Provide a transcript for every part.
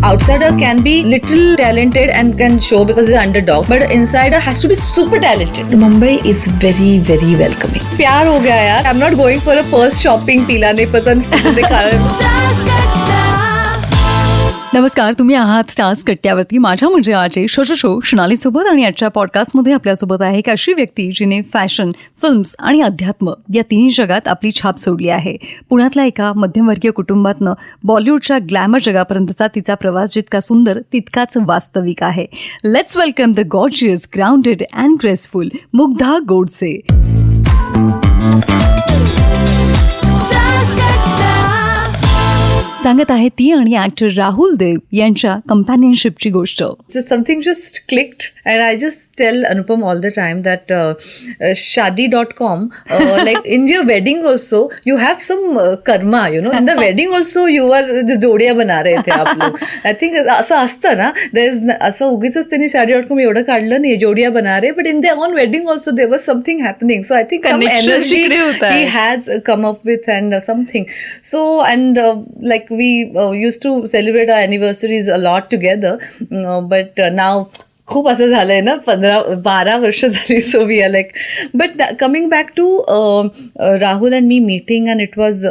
outsider can be little talented and can show because he's an underdog, but insider has to be super talented. Mumbai is very very welcoming. प्यार हो गया यार. I'm not going for a first shopping. पीला नहीं पसंद दिखा. नमस्कार, तुम्ही आहात स्टार्स कट्ट्यावरती. माझ्या म्हणजे आजचे शो शोनालीसोबत आणि आजच्या पॉडकास्टमध्ये आपल्यासोबत आहे एक अशी व्यक्ती जिने फॅशन, फिल्म्स आणि अध्यात्म या तिन्ही जगात आपली छाप सोडली आहे. पुण्यातल्या एका मध्यमवर्गीय कुटुंबातनं बॉलिवूडच्या ग्लॅमर जगापर्यंतचा तिचा प्रवास जितका सुंदर तितकाच वास्तविक आहे. Let's welcome the gorgeous, grounded and graceful Mugdha Godse. सांगत आहे ती आणि ऍक्टर राहुल देव यांच्या कंपॅनियनशिपची गोष्ट. Something just clicked and I just tell Anupam all the time that shadi.com like in your wedding also you have some karma, you know, in the wedding also you are जोडिया बना रहे थे आप लोग. I think असं असतं ना, असं उगीच त्यांनी shadi.com एवढं काढलं नाही, जोडिया बना रहे, but in their own wedding also there was something happening. So I think some energy he has come up with and something. So and like we used to celebrate our anniversaries a lot together, but now खूप असं झालंय ना, 12 वर्ष झाली. So we are like, but coming back to Rahul and me meeting, and it was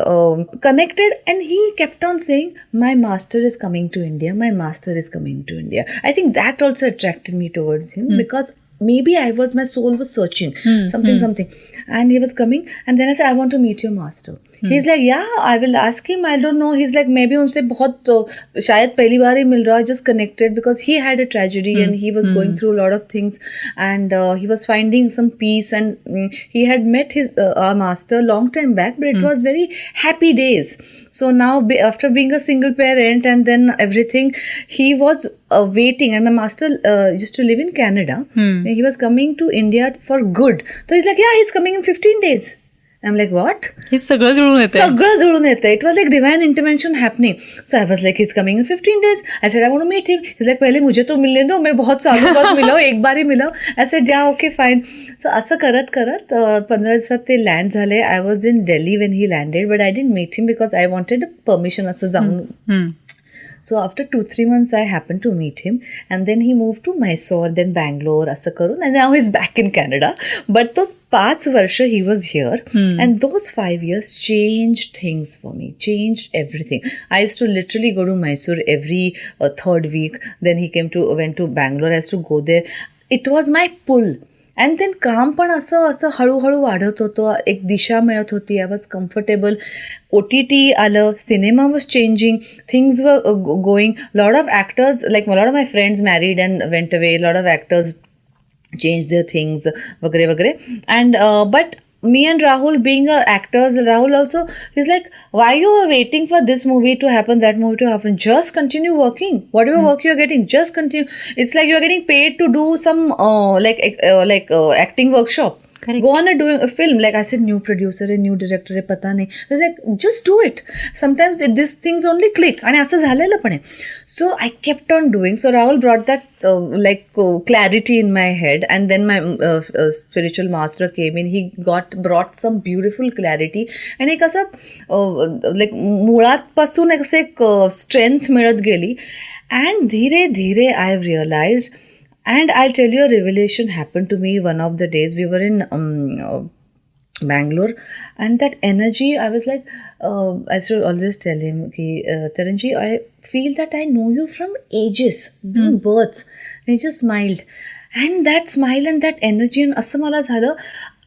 connected, and he kept on saying my master is coming to India, my master is coming to India. I think that also attracted me towards him because maybe my soul was searching something, and he was coming, and then I said I want to meet your master. He's like, yeah, I will ask him. I don't know. He's like, maybe उनसे बहुत शायद पहली बार ही mill रहा है, just connected because he had a tragedy and he was going through a lot of things, and he was finding some peace, and he had met his our master long time back, but it was very happy days. So now after being a single parent and then everything, he was waiting, and my master used to live in Canada. He was coming to India for good. So he's like, yeah, he's coming in 15 days. I'm like, what? हे सगळं जुळून येतं. It was like divine intervention happening. So I was like, he's coming in 15 days. I said, I want to meet him. He's like, पहले मुझे तो मिलने दो, मैं बहुत सालों बाद मिला हूँ, एक बार ही मिला हूँ. I said, yeah, okay, fine. So असं करत 15 दिवसात ते लँड झाले. I was in Delhi when he landed, but I didn't meet him because I wanted permission असं जाऊन. So after 2-3 months I happened to meet him, and then he moved to Mysore, then Bangalore, असं करून, and now he's back in Canada. But those 5 वर्ष he was here, and those 5 years changed things for me, changed everything. I used to literally go to Mysore every 3rd week. Then he went to Bangalore. I used to go there. It was my pull. And then काम पण असं हळूहळू वाढत होतं, एक दिशा मिळत होती. I was comfortable. OTT आलं, cinema was changing, things were going. Lot of actors, like lot of my friends married and went away. Lot of actors change there things वगैरे वगैरे. And but me and Rahul being actors, Rahul also, he's like, why you are waiting for this movie to happen, that movie to happen? Just continue working. Whatever work you're getting, just continue. It's like you're getting paid to do some acting workshop. Correct. Go on doing a film. Like I said, new producer, a new director, pata nahi. It's like, just do it. Sometimes these things only click. And असं झालेलं पण आहे. So I kept on doing. So Rahul brought that clarity in my head. And then my spiritual master came in. He brought some beautiful clarity. And एक असं मुळातपासून असं एक strength मिळत गेली. And धीरे धीरे I have realized. And I'll tell you, a revelation happened to me one of the days. We were in Bangalore, and that energy, I was like, I should always tell him, Taranji, I feel that I know you from ages, from births. And he just smiled. And that smile and that energy, and asam mala zhala,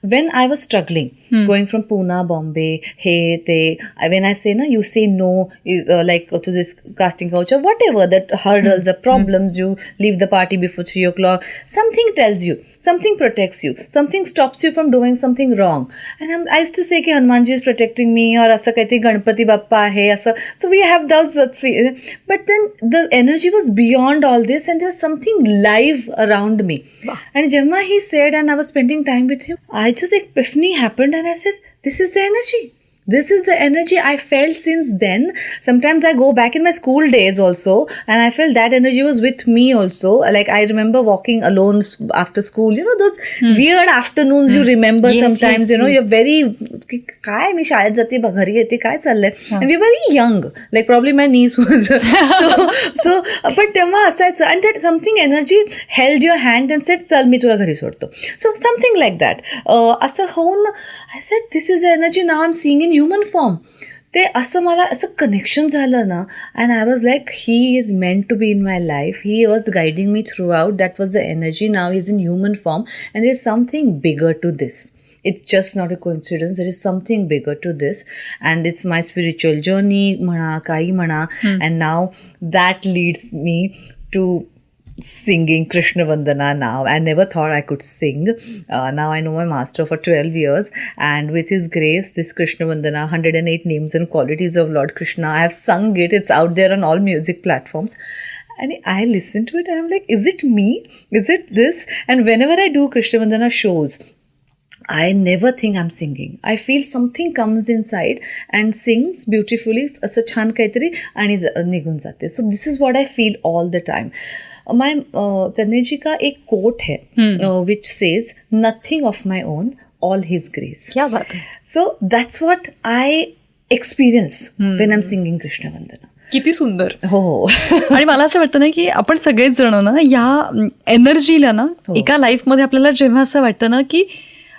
when I was struggling, going from Pune, Bombay, when I say, you say no, like to this casting couch or whatever, that hurdles or problems, you leave the party before 3 o'clock, something tells you, something protects you, something stops you from doing something wrong. And I used to say, Hanumanji is protecting me, or asa kahte Ganpati Bappa hai, asa. So we have those three. But then the energy was beyond all this, and there was something live around me. Wow. And Jemma, he said, and I was spending time with him, I just epiphany happened, and I said, this is the energy. This is the energy I felt since then. Sometimes I go back in my school days also, and I felt that energy was with me also. Like I remember walking alone after school. You know those weird afternoons you remember Yes, sometimes. yes, you know yes. you're very काय मी शाळेत जाते घरी येते काय चाललंय. And we were very young. Like probably my niece was. so पण तेव्हा असायचं and that something energy held your hand and said चल मी तुला घरी सोडतो. So something like that. असं होऊन I said this is the energy now I'm seeing in human form. ते असं मला असं कनेक्शन झालं ना and I was like he is meant to be in my life he was guiding me throughout that was the energy now is in human form and there is something bigger to this. It's just not a coincidence. There is something bigger to this, and it's my spiritual journey, mana, kai mana, and now that leads me to singing Krishna Vandana now. I never thought I could sing. Now I know my master for 12 years, and with his grace, this Krishna Vandana, 108 names and qualities of Lord Krishna, I have sung it. It's out there on all music platforms. And I listen to it and I'm like, is it me? Is it this? And whenever I do Krishna Vandana shows, I never think I'm singing. I feel something comes inside and sings beautifully. असं छान काहीतरी आणि निघून जाते. So this is what I feel all the time. My Tanvi का एक coat है which says nothing of my own, all his grace. क्या बात है. So that's what I experience when I'm singing Krishna Vandana. किती सुंदर. हो. आणि मला असं वाटतं ना की आपण सगळेच जण ना या एनर्जीला ना एका लाईफमध्ये आपल्याला जेव्हा असं वाटतं ना की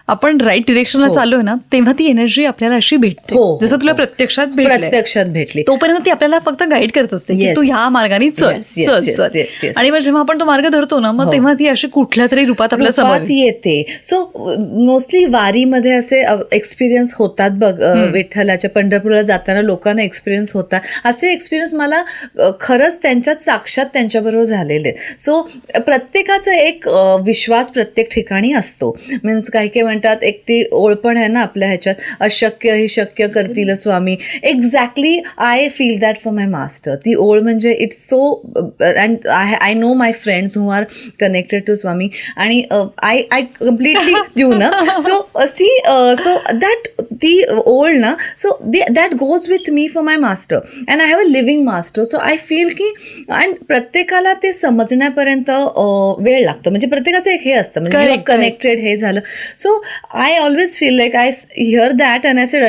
आपण राईट डिरेक्शनला चाललोय ना तेव्हा ती एनर्जी आपल्याला अशी भेटते जसं तुला प्रत्यक्षात भेटली तोपर्यंत ती आपल्याला फक्त गाईड करत असते की तू ह्या मार्गाने चल चल चल आणि मग जेव्हा आपण तो मार्ग धरतो ना मग तेव्हा ती अशी कुठल्या तरी रूपात आपल्या समोर येते. सो मोस्टली वारीमध्ये असे एक्सपिरियन्स होतात बघ विठ्ठलाच्या पंढरपूरला जाताना लोकांना एक्सपिरियन्स होतात. असे एक्सपिरियन्स मला खरंच त्यांच्यात साक्षात त्यांच्याबरोबर झालेले. सो प्रत्येकाचा एक विश्वास प्रत्येक ठिकाणी असतो. मीन्स काही काही म्हणतात एक ती ओळ पण आहे ना आपल्या ह्याच्यात अशक्य ही शक्य करतील Swami. Exactly I feel that for my master. ती ओळ म्हणजे it's so and I know my friends who are connected to Swami आणि आय कम्प्लिटली यू ना. सो सी सो दॅट ती ओळ ना so that goes with me for my master and I have a living master. So I feel की and प्रत्येकाला ते समजण्यापर्यंत वेळ लागतो. म्हणजे प्रत्येकाचं एक हे असतं म्हणजे कनेक्टेड हे झालं. So I always feel like I hear that and I said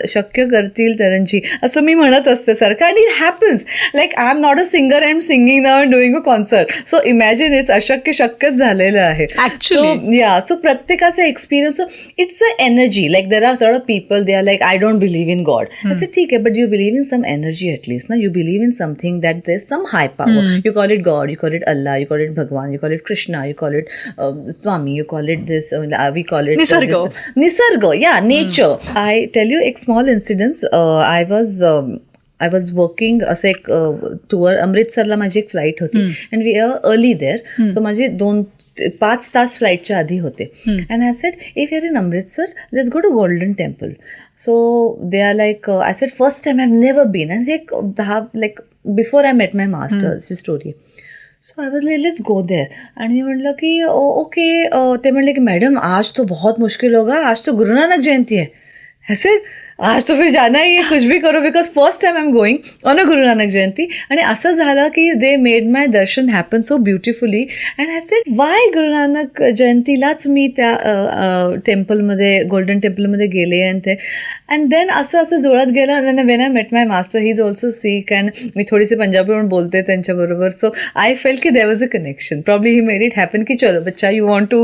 शक्य करतील तरणजी असं मी म्हणत असते सारखं. and it happens like I'm not a singer, I'm singing now and doing a concert. so imagine it's अशक्य शक्यच झालेलं आहे actually. So प्रत्येकाचा experience it's a energy. like there are a lot of people they are like I don't believe in God. I said ठीक आहे but you believe in some energy at least ना. you believe in something that there's some high power. you call it God, you call it Allah, you call it Bhagwan, you call it Krishna, you call it Swami, you call it this we call it Nisarga, yeah, nature. I tell you a small incident. I was working असं एक tour अमृतसरला माझी एक flight होती and we are early there. So माझी 5 तास फ्लाईटच्या आधी होते and I said if you are in Amritsar let's go to golden temple. So they are like I said first time I have never been and एक 10 like before I met my master ची story. So I was like let's go there. आणि मी म्हटलं की okay. ते म्हणले की madam आज तो बहुत मुश्किल होगा, आज तो गुरु नानक जयंती है. ऐसे आज तो फिर जाना ही है कुछ भी करो because first time I am going on a Guru Nanak जयंती. आणि असं झालं की they made my Darshan happen so beautifully and I sed Y Guru Nanak जयंतीलाच मी त्या टेम्पलमध्ये गोल्डन टेम्पलमध्ये गेले आणि ते अँड देन असं जुळत गेलं. आणि when I met my master he is also sick and मी थोडीशी पंजाबी पण बोलते त्यांच्याबरोबर. सो आय फेल्ट की there was a connection. Probably he made it happen की चलो बच्चा you want to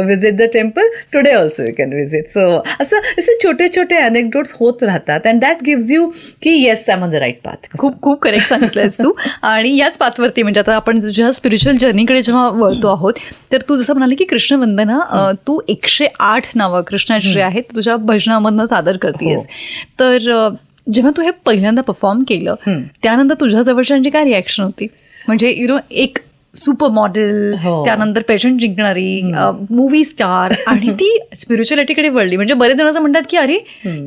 visit the temple today also you can visit. So असे छोटे छोटे अनेक्डोट्स होत राहतात अँड दॅट गिव्स यू की yes I am on the right path. खूप खूप करेक्ट सांगितलंयस तू. आणि याच पाथवरती म्हणजे आता आपण तुझ्या स्पिरिच्युअल जर्नीकडे जेव्हा वळतो आहोत तर तू जसं म्हणाली की कृष्ण वंदना तू 108 नावं कृष्णाची आहेत तुझ्या भजनामधनं सादर करतेस. तर जेव्हा तू हे पहिल्यांदा परफॉर्म केलं त्यानंतर तुझ्या जवळच्यांची काय रिॲक्शन होती? म्हणजे यु नो एक सुपर मॉडेल, हो. त्यानंतर पेशंट जिंकणारी मूवी स्टार आणि ती स्पिरिच्युअलिटीकडे वळली. म्हणजे बरेच जण असं म्हणतात की अरे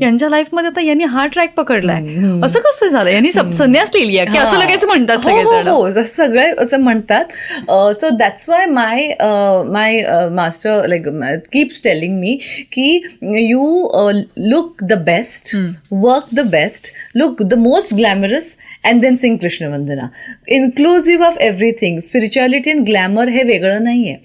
यांच्या लाईफमध्ये आता यांनी हा ट्रॅक पकडलाय, असं कसं झालं, यांनी संन्यास लिहिली की असं लगेच म्हणतात सगळेजण. हो, सगळे असं म्हणतात. So that's why my master like keeps telling me की you look the best, work the best, look the most glamorous and then sing Krishna Vandana. Inclusive of everything. Spirituality and glamour हे वेगळं नाहीये.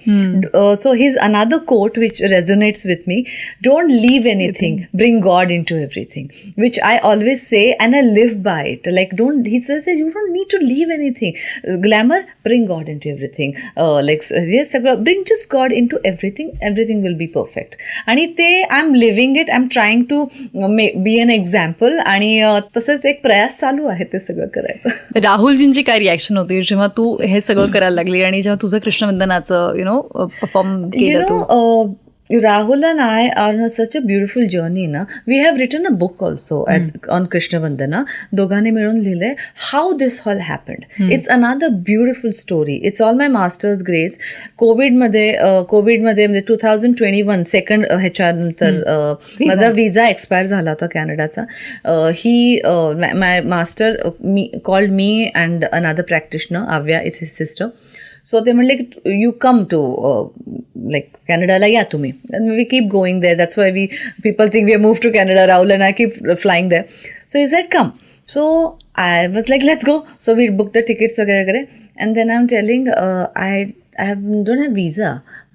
So his another quote which resonates with me, don't leave anything, bring God into everything, which I always say and I live by it. Like don't, he says you don't need to leave anything. Glamour, bring God into everything. Like हे सगळं, bring just God into everything, everything will be perfect. आणि ते I am living it, I am trying to be an example. आणि तसंच एक प्रयास चालू आहे ते सगळं करायचं. राहुलजींची काय रिॲक्शन होती जेव्हा तू हे सगळं करायला लागली आणि जेव्हा तुझं कृष्णवंदनाचं परफॉर्म केलं तू? Rahul and I are on such a beautiful journey na. We have written a book also on Krishna Vandana. दोघांनी मिळून लिहिलंय how this all happened. It's another beautiful story. It's all my master's grades. कोविडमध्ये 2021 second ह्याच्यानंतर माझा विजा expire झाला होता कॅनडाचा. My master called me and another practitioner, Avya, it's his sister. So ते म्हणले की यू कम टू लाईक कॅनडाला या तुम्ही. We keep going there. That's why people think we move to Canada. Rahul and I keep flying there. So he said come. So I was like let's go. So we book the tickets वगैरे वगैरे. And then I am telling I don't have visa,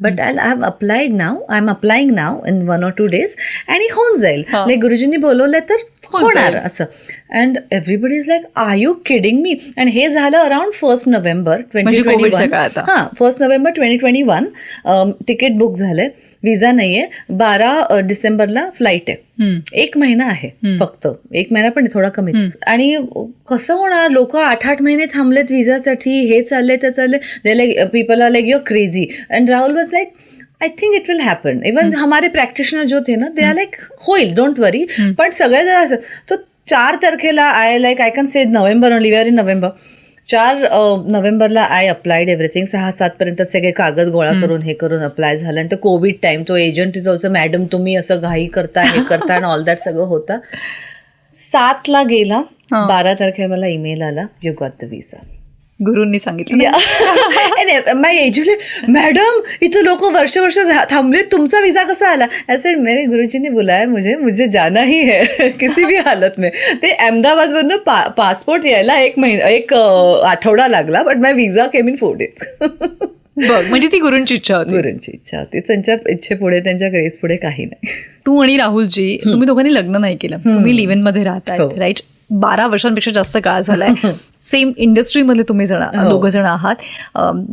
but I have applied now. I'm applying now in 1 or 2 days. आणि होऊन जाईल. Like गुरुजींनी बोलवलं तर होणार असं. And everybody is like are you kidding me. आणि हे झालं अराउंड 1 नोव्हेंबर 2021. हां, 1 नोव्हेंबर 2021 तिकीट बुक झालंय. विजा नाहीये. 12 डिसेंबरला फ्लाईट आहे. 1 महिना आहे फक्त. 1 महिना पण थोडा कमीच. आणि कसं होणार, लोक 8 महिने थांबलेत विजासाठी, हे चाललंय ते चाललंय. They like people are like you are crazy. And Rahul was like I think it will happen. Even हमारे प्रॅक्टिशनर जो थे ना, दे आर लाईक होईल, डोंट वरी. पण सगळे जर असं तो 4 तारखेला I can say November only, we are in November. 4 नोव्हेंबरला आय अप्लाइड एव्हरीथिंग. 6-7 पर्यंत सगळे कागद गोळा करून हे करून अप्लाय झालं. आणि तो कोविड टाइम, तो एजंट इज ऑल्सो मॅडम तुम्ही असं घाई करता, हे करता, आणि ऑल दॅट सगळं होतं. 7ला गेला. 12 तारखेला मला ईमेल आला, यू गॉट द विजा. गुरूंनी सांगितलं. माय एज्युली मॅडम इथं लोक वर्ष थांबले, तुमचा विजा कसा आला? ऐसे मेरे गुरुजी ने बुलाया मुझे जाना ही है किसी भी हालत में. ते अहमदाबादवरनं पासपोर्ट यायला 1 आठवडा लागला, but my visa came in 4 days. बघ, म्हणजे ती गुरूंची इच्छा होती. गुरूंची इच्छा होती. त्यांच्या इच्छेपुढे, त्यांच्या ग्रेस पुढे काही नाही. तू आणि राहुलजी, तुम्ही दोघांनी लग्न नाही केलं, तुम्ही लिव्ह इन मध्ये राहताय, राईट? 12 वर्षांपेक्षा जास्त काळ झालाय. सेम इंडस्ट्रीमध्ये तुम्ही दोघं जण आहात.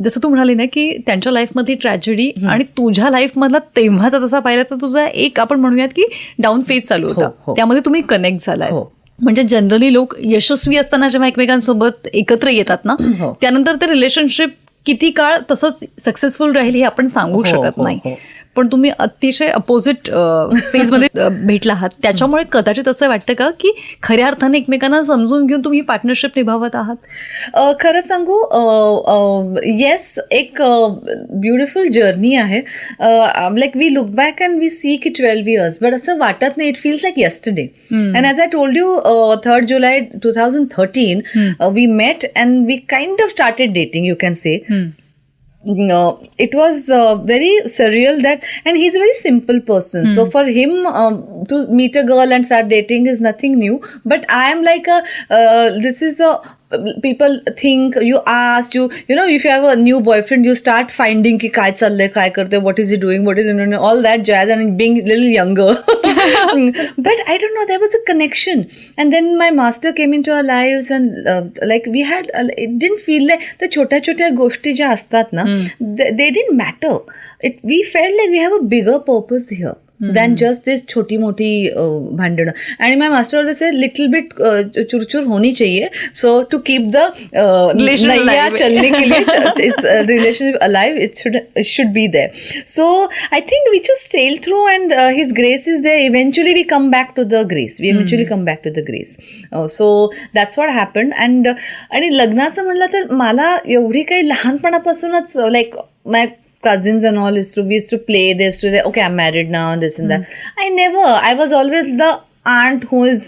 जसं तू म्हणाली ना की त्यांच्या लाईफमध्ये ट्रॅजेडी आणि तुझ्या लाईफमधला तेव्हाचा तसा पाहिला तर तुझा एक आपण म्हणूयात की डाऊन फेज चालू होता. त्यामध्ये तुम्ही कनेक्ट झालाय. म्हणजे जनरली लोक यशस्वी असताना जेव्हा एकमेकांसोबत एकत्र येतात ना, त्यानंतर ते रिलेशनशिप किती काळ तसंच सक्सेसफुल राहील हे आपण सांगू शकत नाही. पण तुम्ही अतिशय अपोजिट फेजमध्ये भेटला आहात. त्याच्यामुळे कदाचित असं वाटतं का की खऱ्या अर्थाने एकमेकांना समजून घेऊन तुम्ही पार्टनरशिप निभावत आहात? खरं सांगू, येस, एक ब्युटिफुल जर्नी आहे. Like we look back and we see की 12 years, बट असं वाटत नाही. It feels like yesterday. And as I told you, 3rd July 2013, we met and we kind of started dating, you can say. It was very surreal that, and he's a very simple person. So for him to meet a girl and start dating is nothing new. But I am like this is a people think, you ask, you know, if you have a new boyfriend, you start finding ki काय चाललंय, काय करतोय, what is he doing, what is he doing, all that jazz, and being a little younger. But I don't know, there was a connection. And then my master came into our lives, and like we had, it didn't feel like the छोट्या गोष्टी ज्या असतात ना, they didn't matter. We felt like we have a bigger purpose here. Than just this छोटी मोठी भांडणं. आणि my master always say little bit चुरचुर होनी चाहिए, सो टू कीप द नैया चलने के लिए relationship alive it should be there. So I think we just sail through, and his grace is there. Eventually we come back to the grace. So that's what happened. And आणि लग्नाचं म्हणलं तर मला एवढी काही लहानपणापासूनच like my cousins and all we used to play this, to say, okay, I'm married now, and this and that. I was always the aunt who is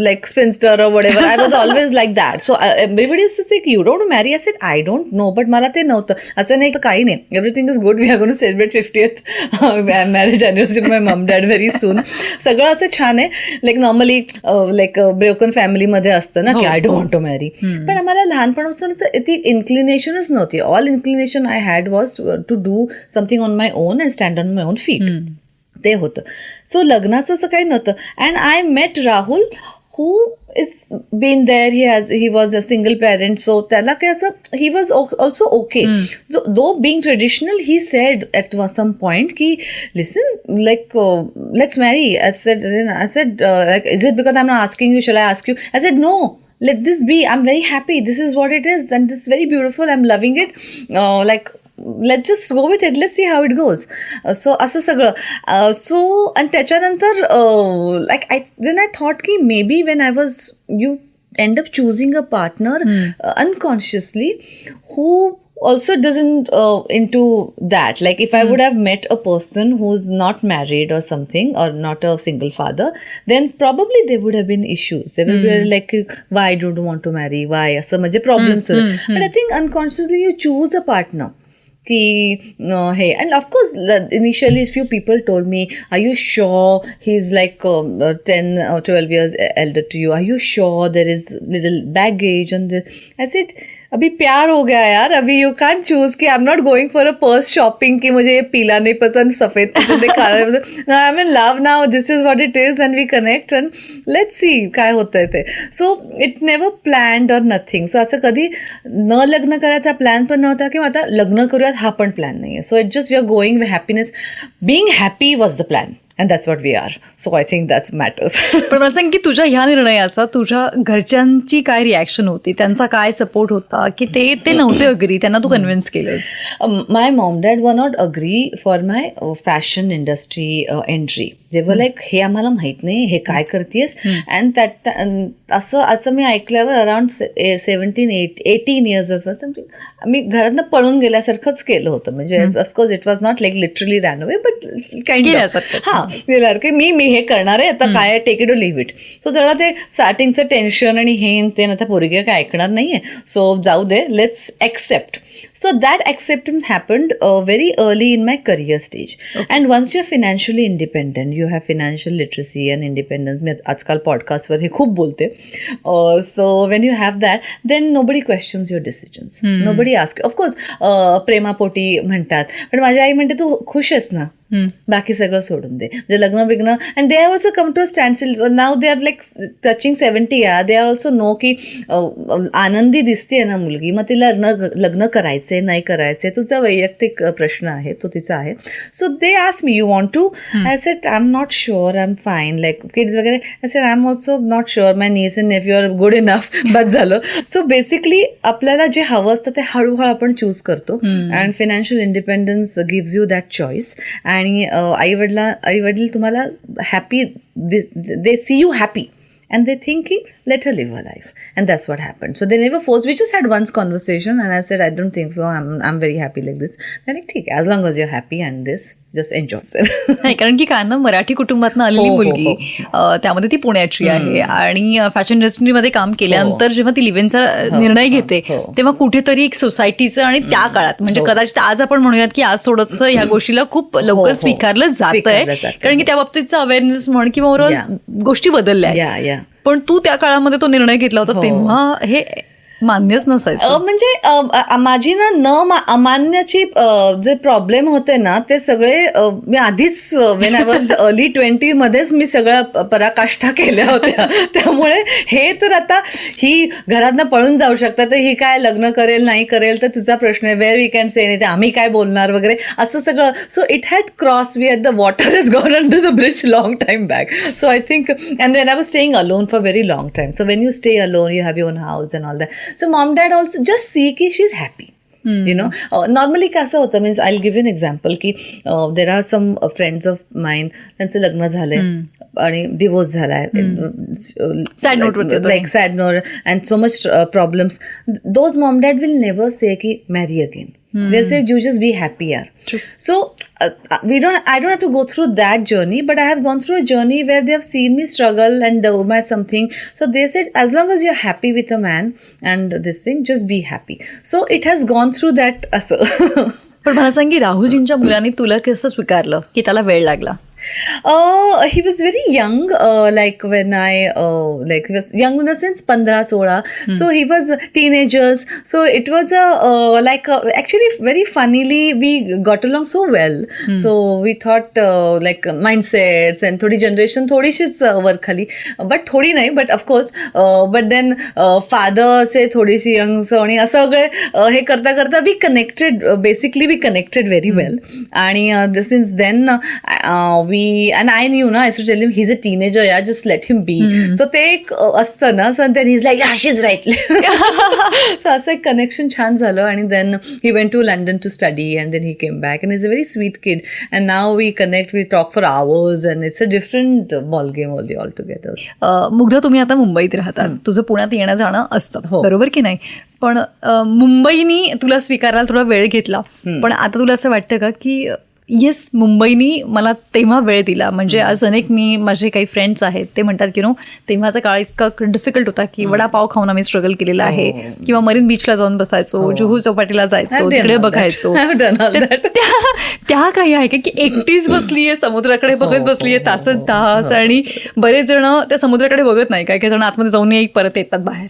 like spinster or whatever. I was always like that. So everybody used to say, you don't marry. I said, I don't know. But मला ते नव्हतं. असं नाही तर काही नाही. Everything is good. We are going to celebrate 50th marriage anniversary of my mom dad very soon. सगळं असं छान आहे. Like normally like broken family मध्ये असतं ना की I don't want to marry. पण आम्हाला लहानपणापासून ती inclinationच नव्हती. All inclination I had was to do something on my own and stand on my own feet. ते होतं. सो लग्नाचं असं काही नव्हतं. And I met Rahul who is been there. He was a single parent, so त्याला काय असं he was also okay. Though being traditional he said at some point की listen like let's marry. I said like is it because I'm not asking you, shall I ask you? I said no, let this be. I'm very happy, this is what it is, and this is very beautiful, I'm loving it. Like let's just go with it, let's see how it goes. So असं सगळं. So आणि त्याच्यानंतर like then I thought की maybe when I was, you end up choosing a partner unconsciously who also doesn't into that. Like if I would have met a person who's not married or something, or not a single father, then probably there would have been issues. They would be like, why don't you want to marry, why, असं म्हणजे problems. But I think unconsciously you choose a partner ki hey, and of course initially few people told me, are you sure he's like 10 or 12 years elder to you, are you sure there is little baggage on this? I said अभी प्यार हो गया यार, अभी you can choose कि I am not going for a purse shopping कि मुझे ये पीला नहीं पसंद, सफेद पसंद है, काला पसंद. I am in love now, this is what it is, and we connect and let's see काय होतंय ते. सो इट नेव्हर प्लॅन्ड और नथिंग. सो असं कधी न लग्न करायचा प्लॅन पण नव्हता किंवा आता लग्न करूयात हा पण प्लॅन नाही आहे. So it just we are going with happiness. Being happy was the plan. And that's what we are. So I think that matters. पण मला सांग की तुझ्या ह्या निर्णयाचा तुझ्या घरच्यांची काय रिॲक्शन होती, त्यांचा काय सपोर्ट होता की ते नव्हते अग्री, त्यांना तू कन्व्हिन्स केलंस? My mom dad were not agree for my fashion industry entry. They were like, हे आम्हाला माहित नाही, हे काय करतेस. अँड असं मी ऐकल्यावर अराउंड 17-18 years of समथिंग मी घरातनं पळून गेल्यासारखंच केलं होतं. म्हणजे of course it was not like literally ran away, but kind की मी हे करणार आहे आता, काय take it or leave it. So तेवढा ते स्टार्टिंगचं टेन्शन आणि हे ते आता पोरगी काय ऐकणार नाहीये, सो जाऊ दे, let's accept. So that acceptance happened very early in my career stage. Okay. And once you're financially independent, you have financial literacy and independence. मी आजकाल पॉडकास्टवर हे खूप बोलते. So when you have that, then nobody questions your decisions. Nobody asks. Of course, प्रेमापोटी म्हणतात, पण माझी आई म्हणते तू खुश आहेस ना, बाकी सगळं सोडून दे, म्हणजे लग्न बिग्न. And they are also come to standstill. Now they are like touching 70. They are also know की आनंदी दिसते ना मुलगी, मग तिला लग्न करायचे नाही करायचे तुझा वैयक्तिक प्रश्न आहे, तो तिचा आहे. So they ask me, you want to? I said I am not sure, I am fine, like kids वगैरे. I said I am also not sure, my niece and nephew are good enough, बस झालं. So basically आपल्याला जे हवं असतं ते हळूहळू आपण चूज करतो. And financial independence gives you that choice. आणि आईवडील तुम्हाला happy, they see you happy and they think let her live her life, and that's what happened. So they never forced. We just had once conversation and I said I don't think so, I'm very happy like this. They're like ठीक, as long as you're happy and this, just enjoy it. नाही, कारण की काय ना, मराठी कुटुंबातनं आलेली मुलगी, त्यामध्ये ती पुण्याची आहे आणि फॅशन इंडस्ट्रीमध्ये काम केल्यानंतर जेव्हा ती लिव्ह-इनचा निर्णय घेते तेव्हा कुठेतरी एक सोसायटीचं, आणि त्या काळात म्हणजे कदाचित आज आपण म्हणूयात की आज थोडंसं ह्या गोष्टीला खूप लवकर स्वीकारलं जात आहे, कारण की त्या बाबतीतचा अवेअरनेस म्हण किंवा ओव्हरऑल गोष्टी बदलल्या आहेत. पण तू त्या काळामध्ये तो निर्णय घेतला होता तेव्हा हे मान्यच नसायचं. म्हणजे माझी ना अमान्याची जे प्रॉब्लेम होते ना ते सगळे मी आधीच वेन आय वॉज अर्ली 20 मध्येच मी सगळ्या पराकाष्ठा केल्या होत्या. त्यामुळे हे तर आता ही घरातनं पळून जाऊ शकतात, तर ही काय लग्न करेल नाही करेल तर तुझा प्रश्न आहे, वेअर वी कॅन से नाही, आम्ही काय बोलणार वगैरे असं सगळं. So it had cross we the water has gone under the bridge long time back. So I think and then I was staying alone for very long time. So when you stay alone you have your own house and all that. So mom dad also just see ki she's happy. You know, normally कसं होतं, means I give an example की there are some friends of mine, त्यांचं लग्न झालंय आणि divorce झालाय, sad note like sad note and so much problems. Those mom dad will never say की marry again. They'll say you just be happy yaar. True. So I don't have to go through that journey, but I have gone through a journey where they have seen me struggle and my something. So they said as long as you're happy with a man and this thing, just be happy. So it has gone through that असं. पण मला सांग की राहुलजींच्या मुलांनी तुला कसं स्वीकारलं की त्याला वेळ लागला? He was very young, like when he was young in the sense 15-16. So he was teenagers. So it was actually very funnily we got along so well. So we thought like mindsets and थोडी generation थोडीशीच वर खाली, but थोडी नाही, but of course, but then father से थोडीशी young, so आणि असं सगळे हे करता करता we connected very well. आणि since then and I knew na, I used to tell him he's a teenager, yeah, just let him be. So ते एक असतं ना, so then he's like yeah, she's right. So असं एक connection छान झालं. आणि then he went to London to study and then he came back and he's a very sweet kid and now we connect, we talk for hours and it's a different ball game altogether. Mugdha, तुम्ही आता मुंबईत राहतात, तुझं पुण्यात येणं जाणं असतं, बरोबर की नाही? पण मुंबईनी तुला स्वीकारायला थोडा वेळ घेतला, पण आता तुला असं वाटतं का की येस, मुंबईनी मला तेव्हा वेळ दिला? म्हणजे आज अनेक माझे काही फ्रेंड्स आहेत, ते म्हणतात की तेव्हाचा काळ इतका डिफिकल्ट होता की वडापाव खाऊन आम्ही स्ट्रगल केलेला आहे, किंवा मरीन बीचला जाऊन बसायचो, जुहू चौपाटीला जायचो, तिकडे बघायचो. त्या काही आहे का की एकटीच बसलीये समुद्राकडे बघत बसलीये तासन तास, आणि बरेच जण त्या समुद्राकडे बघत नाही, काही जण आतमध्ये जाऊन परत येतात बाहेर,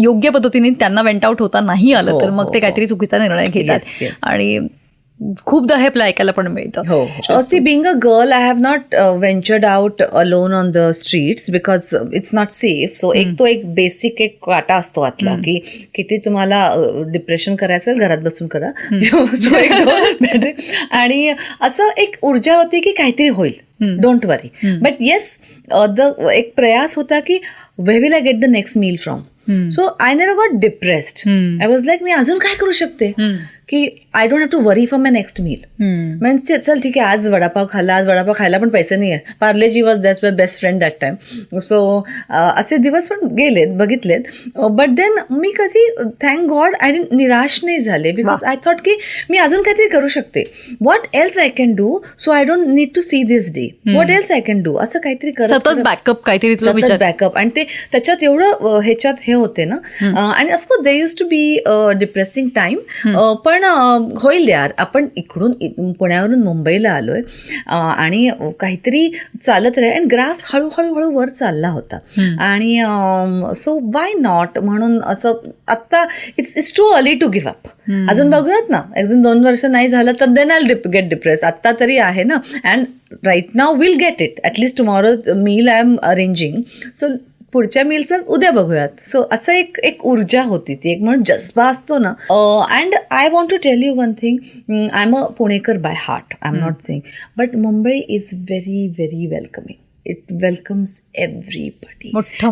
योग्य पद्धतीने त्यांना वेंट आउट होता नाही आलं तर मग ते काहीतरी चुकीचा निर्णय घेतात, आणि खूपदा हे आपलं ऐकायला पण मिळतं. See being a girl I have not ventured out alone on the streets because it's not safe. So एक बेसिक एक काटा असतो आतला की किती तुम्हाला डिप्रेशन करायचं घरात बसून करा. आणि असं एक ऊर्जा होती की काहीतरी होईल, डोंट वरी. बट येस, एक प्रयास होता की where will I get the next meal from? So I never got depressed. I was like, मी अजून काय करू शकते की I don't have to worry for my next meal. म्हणजे चल ठीक आहे, आज वडापाव खायला पण पैसे नाही आहे. Parle-G was that's my best friend that time. So असे दिवस पण गेलेत, बघितलेत. बट देन मी कधी थँक गॉड निराश नाही झाले, बिकॉज आय थॉट की मी अजून काहीतरी करू शकते. What else I can do, so I don't need to see this day. What else I can do, असं काहीतरी सतत बॅकअप, काहीतरी बॅकअप. आणि ते त्याच्यात एवढं ह्याच्यात हे होते ना. आणि of course they use to be depressing time, पण होईल यार. आपण इकडून पुण्यावरून मुंबईला आलोय आणि काहीतरी चालत राहील, आणि ग्राफ हळूहळू वर चालला होता. आणि सो वाय नॉट म्हणून असं आत्ता it's too early to give up. अजून बघूयात ना, अजून 2 वर्ष नाही झालं तर देन आय गेट डिप्रेस. आत्ता तरी आहे ना, and right now will get it. At least tomorrow meal I am arranging, so पुढच्या मीलचं उद्या बघूयात. सो असं एक ऊर्जा होती ती, एक म्हणून जज्बा असतो ना. And I want to tell you one thing, I am a Punekar by heart, I am not saying, but Mumbai is very very welcoming. It welcomes everybody,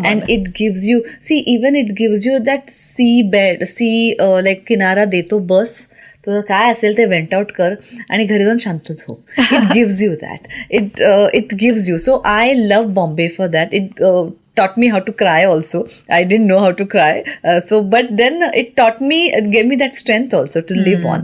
and it gives you, it gives you that like किनारा देतो बस. तर काय असेल ते went out कर आणि घरी जाऊन शांतच हो. It gives you that, it gives you. So I love Bombay for that. It taught me how to cry also. I didn't know how to cry. But then it gave me that strength also to live on.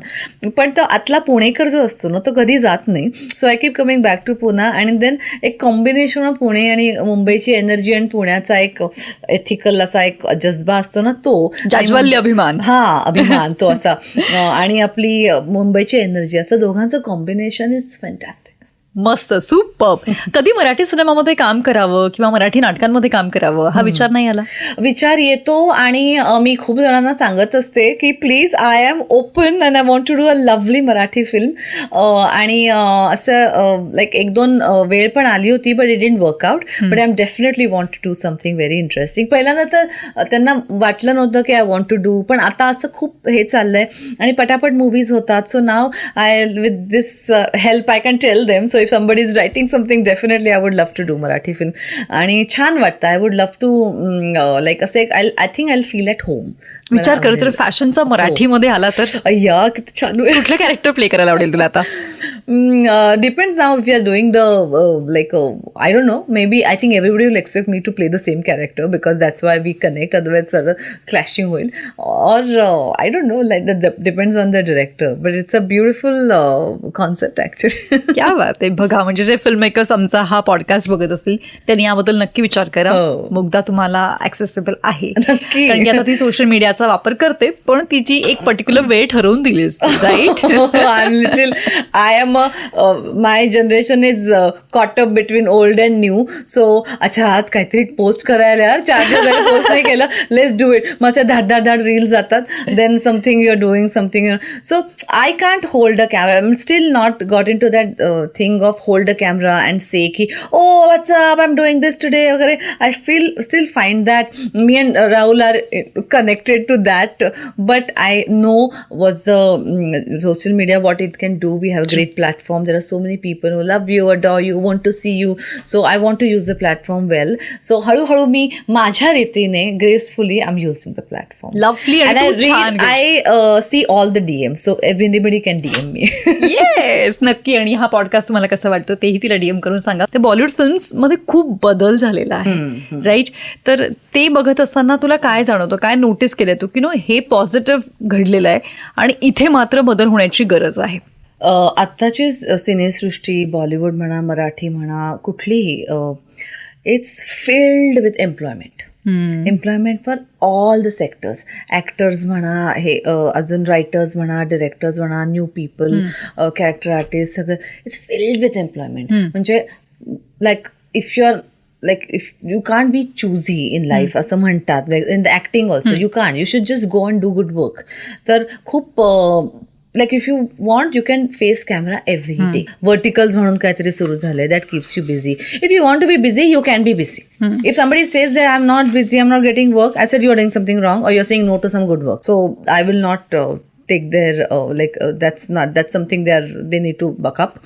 पण तो आतला पुणेकर जो असतो ना, तो कधी जात नाही. So I keep coming back to Poona. आणि देन एक कॉम्बिनेशन ऑफ पुणे आणि मुंबईची एनर्जी आणि पुण्याचा एक एथिकल असा एक जज्बा असतो ना, तो जाज्वल्य अभिमान. अभिमान तो असा. आणि आपली मुंबईची एनर्जी, असं दोघांचं कॉम्बिनेशन इज फॅन्टॅस्टिक. मस्त, सुपर. कधी मराठी सिनेमामध्ये काम करावं किंवा मराठी नाटकांमध्ये काम करावं हा विचार नाही आला? विचार येतो आणि मी खूप जणांना सांगत असते की please I am open and I want to do a lovely Marathi film. आणि असं लाईक एक दोन वेळ पण आली होती but it didn't work out. But I am definitely want to do something very interesting. पहिल्यांदा तर त्यांना वाटलं नव्हतं की आय वॉन्ट टू डू, पण आता असं खूप हे चाललंय आणि पटापट मूवीज होतात. So now I with this help I can tell them. So if somebody is writing something, definitely I would love to do Marathi film. आणि छान वाटतं. I would love to like असं एक I think I'll feel at home. विचार कर, तर फॅशनचा मराठीमध्ये आला तर अय्या किती छान होईल. कुठलं कॅरेक्टर प्ले करायला आवडेल तुला आता? Depends now if you are doing the I don't know, maybe I think everybody will expect me to play the same character because that's why we connect, otherwise clashing होईल. Or I don't know, like that depends on the director, but it's a beautiful concept actually. क्या बात आहे. बघा, म्हणजे जे film makers आमचा हा podcast बघत असतील त्यांनी याबद्दल नक्की विचार करा. हो. मुग्धा तुम्हाला ऍक्सेसिबल आहे, नक्की. कारण की आता ती सोशल मीडियाचा वापर करते, पण तिची एक पर्टिक्युलर वेळ ठरवून दिलीस, right? I am my generation is caught up between old and new. So अच्छा आज काहीतरी पोस्ट करायला यार, 4 दिवस झाले पोस्ट नाही केलं, लेट्स डू इट. मग असे धाड रील्स जातात. Then something you are doing something. So I can't hold a camera. I am still not got into that thing of hold a camera and say की oh WhatsApp I am doing this today वगैरे. I still find that me and Rahul are connected to that, but I know what's the social media, what it can do. We have a great platform. There are so many people who love you, adore you, want to see you. So I want to use the platform well. So हळूहळू मी माझ्या रीतीने gracefully I'm using the platform. Lovely. And आणि तू छान I see all the DMs, so anybody can DM me. Yes, नक्की. आणि हा podcast तुम्हाला कसं वाटतं तेही तिला डीएम करून सांगा. ते बॉलिवूड फिल्म्स मध्ये खूप बदल झालेला आहे, राईट? तर ते बघत असताना तुला काय जाणवतं, काय नोटीस केलं तू की हे पॉझिटिव्ह घडलेलं आहे आणि इथे मात्र बदल होण्याची गरज आहे? आत्ताची सिनेसृष्टी, बॉलिवूड म्हणा, मराठी म्हणा, कुठलीही, it's filled with employment. Employment for all the sectors. Actors म्हणा, हे अजून रायटर्स म्हणा, डिरेक्टर्स म्हणा, न्यू पीपल, कॅरेक्टर आर्टिस्ट, सगळं इट्स फिल्ड विथ एम्प्लॉयमेंट. म्हणजे like if you are if you can't be choosy in life, असं म्हणतात. In the acting also you can't. You should just go and do good work. तर खूप like if you want you can face camera every day. Verticals म्हणून काहीतरी सुरू झालंय that keeps you busy. If you want to be busy, you can be busy. If somebody says that I'm not busy, I'm not getting work, I said you're doing something wrong or you're saying no to some good work. So I will not take their that's something they need to buck up.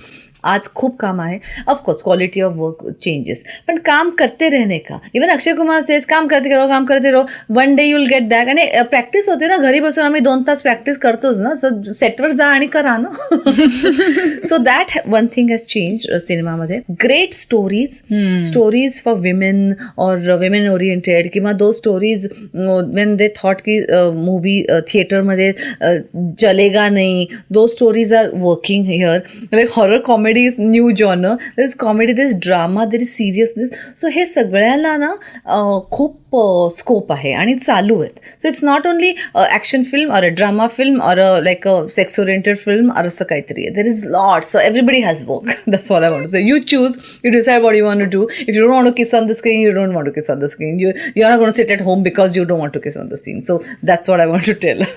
आज खूप काम आहे. Of course quality of work changes, पण काम करते रहने का. Even Akshay Kumar says काम करते रहो, one day you will get that. आणि प्रॅक्टिस होते ना, घरी बसून आम्ही 2 तास प्रॅक्टिस करतोच ना. सेटवर जा आणि करा ना. So that one thing has change सिनेमामध्ये. ग्रेट स्टोरीज फॉर विमेन और विमेन ओरिएंटेड, किंवा those stories when they thought की मूवी थिएटरमध्ये चलेगा नाही, those stories are working here. Like horror comedy is new genre, there is comedy, there is drama, there is seriousness. So हे सगळ्याला ना खूप स्कोप आहे आणि चालू आहेत. So it's not only action film or a drama film or like a sex oriented film or असं काहीतरी आहे. There is lot. So everybody has work. That's all I want to say. You choose, you decide what you want to do. If you don't want to kiss on the screen, you don't want to kiss on the screen. You are not going to sit at home because you don't want to kiss on the screen. So that's what I want to tell.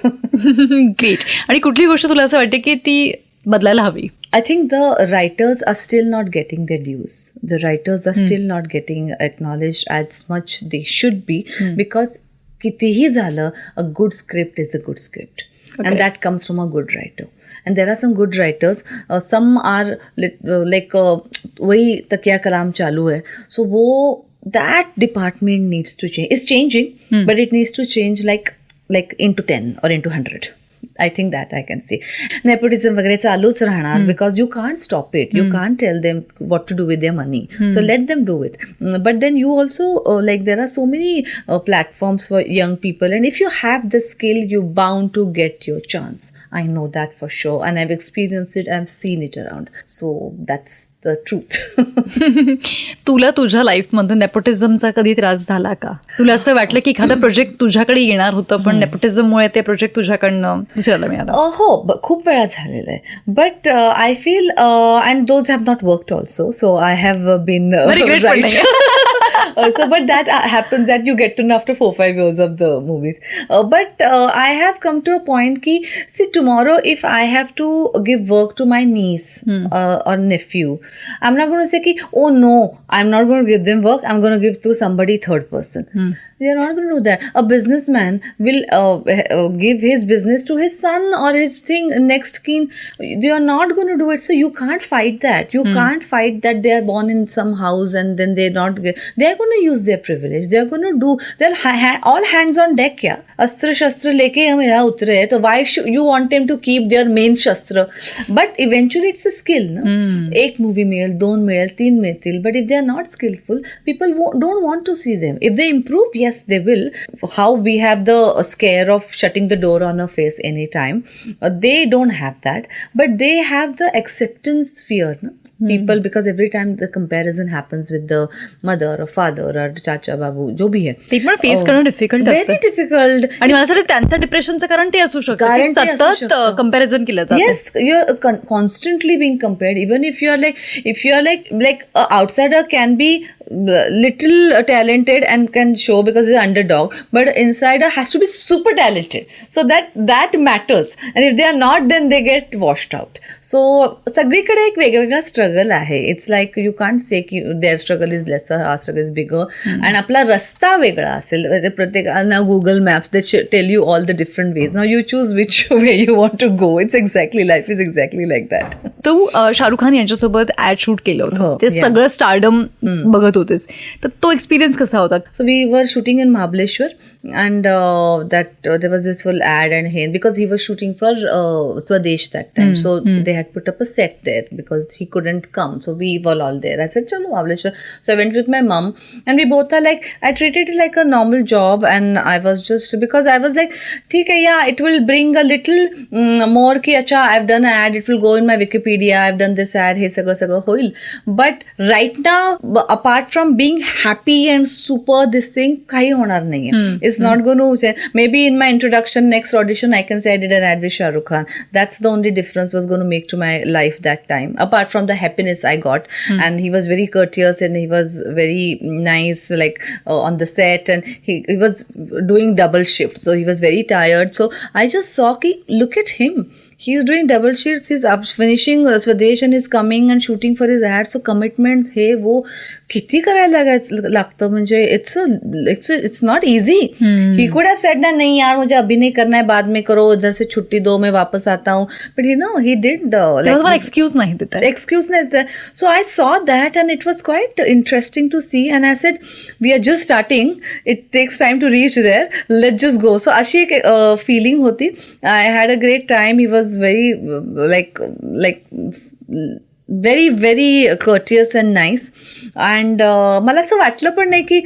Great. आणि कुठली गोष्ट तुला असं वाटते की ती बदलायला हवी? I think the writers are still not getting their dues. The writers are still not getting acknowledged as much they should be, because कितीही झालं, a good script is a good script. Okay. And that comes from a good writer. And there are some good writers. Some are like वही तकिया कलाम चालू है. So वो that department needs to change. It's changing, but it needs to change like into 10 or into 100. I think that I can say. Nepotism वगैरे चालूच राहणार, because you can't stop it. You can't tell them what to do with their money. So let them do it. But then you also like there are so many platforms for young people, and if you have the skill, you're bound to get your chance. I know that for sure, and I've experienced it. I've seen it around. So the truth. तुला तुझ्या लाईफमध्ये नेपोटिझमचा कधी त्रास झाला का? तुला असं वाटलं की एखादा प्रोजेक्ट तुझ्याकडे येणार होतं पण नेपोटिझममुळे ते प्रोजेक्ट तुझ्याकडनं दुसऱ्याला मिळालं? हो, खूप वेळा झालेलं आहे. But I feel and those have not worked also, so I have been right. So but that happens that you get to know after 4-5 years of the movies. But I have come to a point ki, see, tomorrow if I have to give work to my niece or nephew, I'm not going to say ki, oh no, I'm not going to give them work, I'm going to give to somebody third person. They're not going to do that. A businessman will give his business to his son or his thing next kin. They are not going to do it. So you can't fight that. You can't fight that they are born in some house and then they're not. They're going to use their privilege. They're going to do. They're all hands on deck. Yeah. अस्त्र शस्त्र लेके हम यहाँ उतरे हैं. तो why should you want them to keep their main शस्त्र? But eventually it's a skill. No? एक movie मिळेल, 2 मिळेल, 3 मिळतील. But if they are not skillful, people don't want to see them. If they improve, yes, they will. How we have the scare of shutting the door on our face anytime. They don't have that, but they have the acceptance fear. No? People, because every time the comparison happens with the mother or father or chacha babu, जो भी है, ते पण face करणं difficult असतं. very difficult. आणि मला असं वाटतं त्यांचं डिप्रेशनचं कारण ते असू शकतं की सतत कम्पॅरिझन केलं जातं. Yes, you're constantly being compared. Even if you're like outsider can be little talented and can show because he's an underdog, but insider has to be super talented. So that matters. And if they are not, then they get washed out. So सगळीकडे एक वेगवेगळा struggle आहे. It's like you can't say की their struggle is lesser, our struggle is bigger. आणि आपला रस्ता वेगळा असेल. प्रत्येकाला Google maps they tell you all the different ways. Now you choose which way you want to go. It's exactly, life is exactly like that. तू शाहरुख खान यांच्यासोबत ad shoot केलं होतं, ते सगळं स्टारडम बघत होतेस, तर तो एक्सपिरियन्स कसा होता? So we were shooting in Mahabaleshwar, and there was this full ad and hey, because he was shooting for Swadesh that time, so they had put up a set there because he couldn't come, so we were all there. I said chalo Mahabaleshwar. So I went with my mom, and we both are like, I treated it like a normal job, and I was just, because I was like, theek hai, yeah, it will bring a little more ki acha I've done an ad, it will go in my Wikipedia, I've done this ad, hey sagla hoil. But right now, apart from being happy and super this thing, kahi honar nahi hai. It's not going to, maybe in my introduction, next audition, I can say I did an ad with Shahrukh Khan. That's the only difference was going to make to my life that time, apart from the happiness I got. And he was very courteous and he was very nice, like on the set, and he was doing double shift, so he was very tired. So I just saw ki, look at him. He's doing double shifts. He's finishing Swadesh and he's coming and shooting for his ad. So commitments, हे वो किती करायला लागतं. म्हणजे it's not easy. He could have said that नहीं यार मुझे अभी नहीं करना है, बाद में करो, इधर से छुट्टी दो, मैं वापस आता हूँ. But he did like excuse नाही देता. Excuse नहीं देता. So I saw that and it was quite interesting to see, and I said we are just starting. It takes time to reach there. Let's just go. So अशी एक feeling होती. I had a great time. He was very like very very courteous and nice, and मला असं वाटलं पण नाही की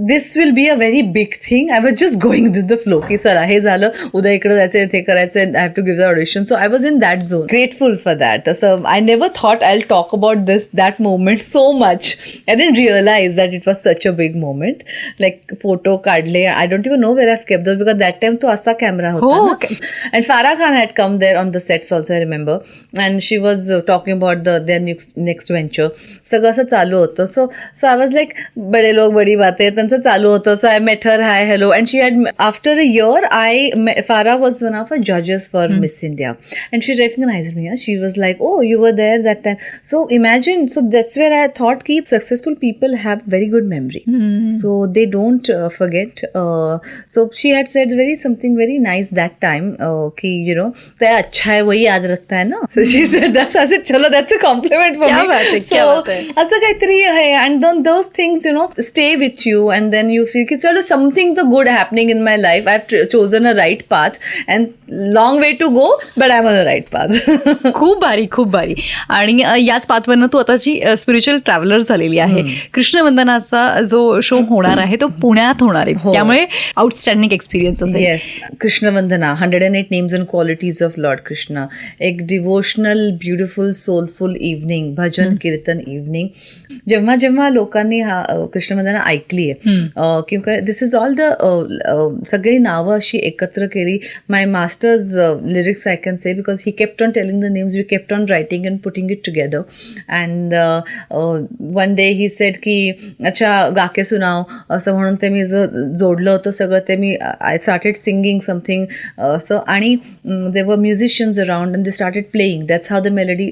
this will be a very big thing. I was just going with the flow की चला हे झालं, उद्या इकडे जायचं, ते करायचं, I have to give the audition. So I was in that zone. Grateful for that. So I never thought I'll talk about that moment so much. I didn't realize that it was such a big moment. Like photo काढले, I don't even know where I've kept those, because that time तो असा camera होता ना. Okay. And Farah Khan had come there on the sets also, I remember, and she was talking about their next venture. सगळं असं चालू होतं. So I was like, बडे लोग बडी बातें, त्यांचं चालू होतं. So I met her, hi, hello, and she had, after a year, Farah was one of her judges for Miss India, and she recognized me. She was like, oh, you were there that time. So imagine, so that's where I thought कि successful people have very good memory. So they don't forget. So she had said something very nice that time, कि you know, ते अच्छा है वही याद रखता है ना. So she said that's, I said चलो, that's a compliment for me. So असं काहीतरी आहे, and then those things, you know, stay with you, and then you feel कि चलो something the good happening in my life. I've chosen a right path, and long way to go, but I'm on the right path. खूप भारी. आणि याच पाथवरनं तू आताची spiritual traveller झालेली आहे. कृष्णवंदनाचा जो शो होणार आहे तो पुण्यात होणार आहे, त्यामुळे आउटस्टँडिंग एक्सपिरियन्स असेल. Yes, Krishna Vandana, 108 names and qualities of lord Krishna. एक डिवोशनल, ब्युटिफुल, सोलफुल, इव्हनिंग, भजन कीर्तन इव्हनिंग. जेव्हा जेव्हा लोकांनी हा कृष्ण वंदना ऐकली आहे किंवा दिस इज ऑल द सगळी नावं अशी एकत्र केली. My masters lyrics I can say because he kept on telling the names, we kept on writing and putting it together. And one day he said की अच्छा गाके सुनाव असं म्हणून ते मी जोडलं होतं सगळं ते मी आय स्टार्टेड सिंगिंग समथिंग असं आणि दे वर musicians around and they started playing. That's how the melody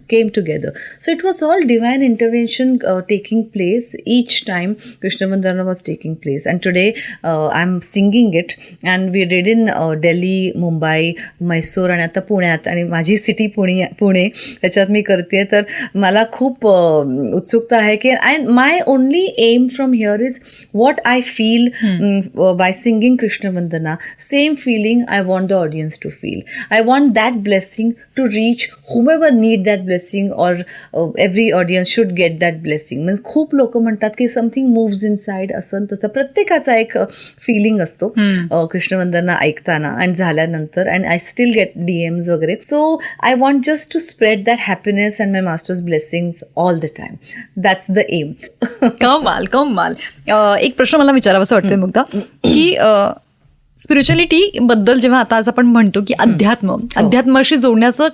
came together. So it was all divine intervention taking place each time Krishna Vandana was taking place. And today I'm singing it and we did in Delhi, Mumbai, Mysore आणि आता पुण्यात आणि माझी city Pune त्याच्यात मी करते. तर मला खूप उत्सुकता आहे की and my only aim from here is what I feel by singing Krishna Vandana, same feeling I want the audience to feel. I want that blessing to reach whomever need that blessing or every audience should get that blessing. म्हणजे खूप लोक म्हणतात की something moves inside असं तसं प्रत्येकाचा एक feeling असतो कृष्णवंदना ऐकताना आणि झाल्यानंतर. And I still get DMs वगैरे. So I want just to spread that happiness and my master's blessings all the time. That's the aim. कमाल. एक प्रश्न मला विचारावासा वाटतोय मुग्धा की स्पिरिच्युअलिटी बद्दल जेव्हा आता आज आपण म्हणतो की अध्यात्माशी जोडण्याचं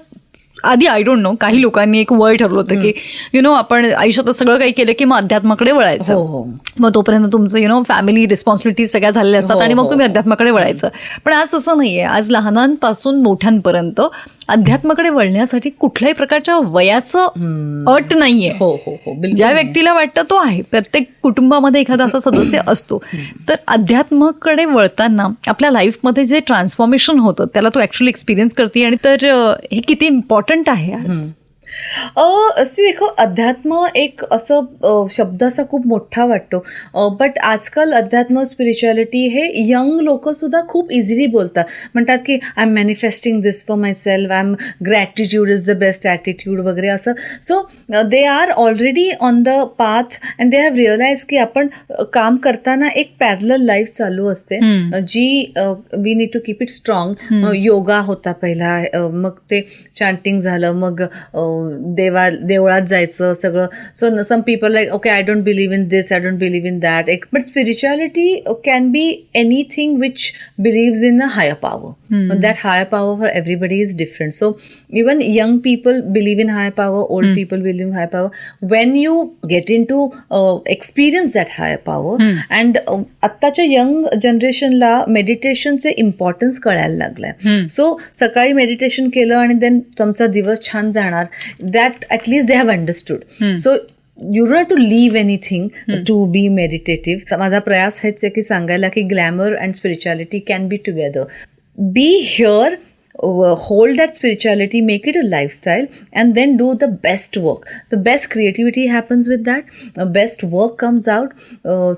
आधी आय डोंट नो काही लोकांनी एक वय ठरवलं होतं की आपण आयुष्यात सगळं काही केलं की मग अध्यात्माकडे वळायचं. मग तोपर्यंत तुमचं फॅमिली रिस्पॉन्सिबिलिटीज सगळ्या झालेल्या असतात आणि मग तुम्ही अध्यात्माकडे वळायचं. पण आज असं नाहीये. आज लहानांपासून मोठ्यांपर्यंत अध्यात्माकडे वळण्यासाठी कुठल्याही प्रकारच्या वयाचं अट नाहीये. ज्या व्यक्तीला वाटतं तो आहे. प्रत्येक कुटुंबामध्ये एखादा असा सदस्य असतो. तर अध्यात्माकडे वळताना आपल्या लाईफमध्ये जे ट्रान्सफॉर्मेशन होतं त्याला तू ऍक्च्युअली एक्सपिरियन्स करते. आणि तर हे किती इम्पॉर्टंट आहे आज. देखो अध्यात्म एक असं शब्द असा खूप मोठा वाटतो. बट आजकाल अध्यात्म स्पिरिच्युअलिटी हे यंग लोक सुद्धा खूप इझिली बोलतात. म्हणतात की I am manifesting this for myself, I am gratitude is the best attitude वगैरे असं. So they are already on the path and they have realize की आपण काम करताना एक पॅरलल लाईफ चालू असते जी we need to keep it strong. Yoga होता पहिला, मग ते चॅन्टिंग झालं, मग देवळात जायचं सगळं. So some people like okay I don't believe in this, I don't believe in that. But spirituality can be anything which believes in a higher power. That higher power for everybody is different. So even young people believe in higher power, old people believe in higher power. When you get into experience that higher power and आत्ताच्या young जनरेशनला मेडिटेशनचे importance कळायला लागलंय. So सकाळी meditation केलं आणि then तुमचा दिवस छान जाणार. That at least they have understood. So you don't to leave anything to be meditative. माझा प्रयास हेच आहे की सांगायला की glamour and spirituality can be together. Be here, hold that spirituality, make it a lifestyle, and then do the best work. The best creativity happens with that. The best work comes out.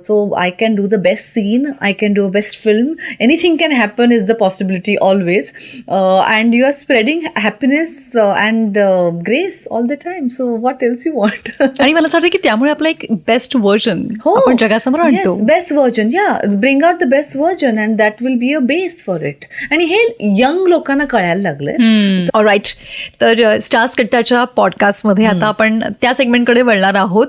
So I can do the best scene, I can do a best film. Anything can happen is the possibility always. And you are spreading happiness and grace all the time. So what else you want? आणि मला असं वाटतं की त्यामुळे आपलं एक best version आपण जगासमोर आणतो. Best version, bring out the best version and that will be a base for it. आणि हे यंग लोकांना कळायला लागलंय. ऑलराईट. तर स्टार्स कट्टाच्या पॉडकास्टमध्ये आता आपण त्या सेगमेंटकडे वळणार आहोत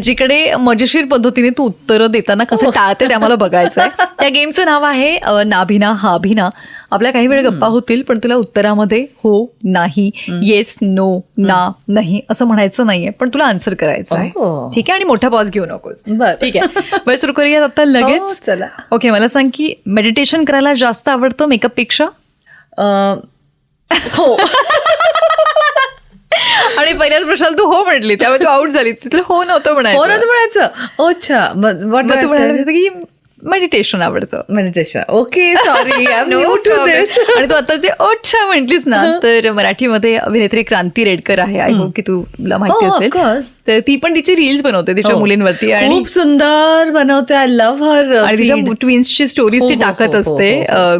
जिकडे मजेशीर पद्धतीने तू उत्तरं देताना कसं टाळते ते आम्हाला बघायचं आहे. त्या गेमचं नाव आहे नाभिना हा अभिना. आपल्या काही वेळ गप्पा होतील पण तुला उत्तरामध्ये हो, नाही, येस, नो, ना, नाही असं म्हणायचं नाहीये पण तुला आन्सर करायचं आहे. ठीक आहे. आणि मोठा पॉज घेऊ नकोस. ठीक आहे. बरं सुरू करूयात आता लगेच. चला. ओके. मला सांग की मेडिटेशन करायला जास्त आवडतं मेकअप पेक्षा? हो. आणि पहिल्याच प्रश्नाला तू हो म्हटली त्यामुळे तू आउट झाली. तिथलं हो नव्हतं म्हणायचं. अच्छा. तू म्हणायला की मेडिटेशन आवडतं. Meditation. Okay. Sorry, I am new to this. आणि तू आता जे अच्छा म्हटलीस ना तर मराठीमध्ये अभिनेत्री क्रांती रेडकर आहे. आय होप की तुला माहिती असेल. तर ती पण तिची रील्स बनवते तिच्या मुलींवरती आणि खूप सुंदर बनवते. I love her. आणि तिच्या ट्विन्सची स्टोरीज ती टाकत असते,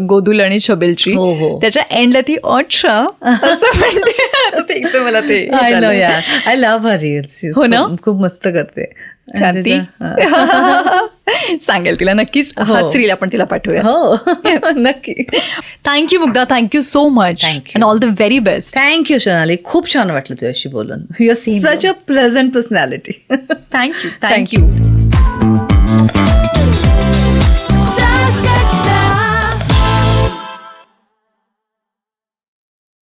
गोदुल आणि छबेलची. त्याच्या एंडला ती अच्छा असं म्हणते. मला ते आय लव्ह हर रील्स. हो ना, खूप मस्त करते. क्रांती सांगेल तिला नक्कीच. हाच रील आपण तिला पाठवूया. हो नक्की. Thank you Mugdha, thank you so much Thank you. And all the very best. Thank you Sonali, खूप छान वाटलं तुझ्याशी बोलून. You R such a pleasant personality. Thank you.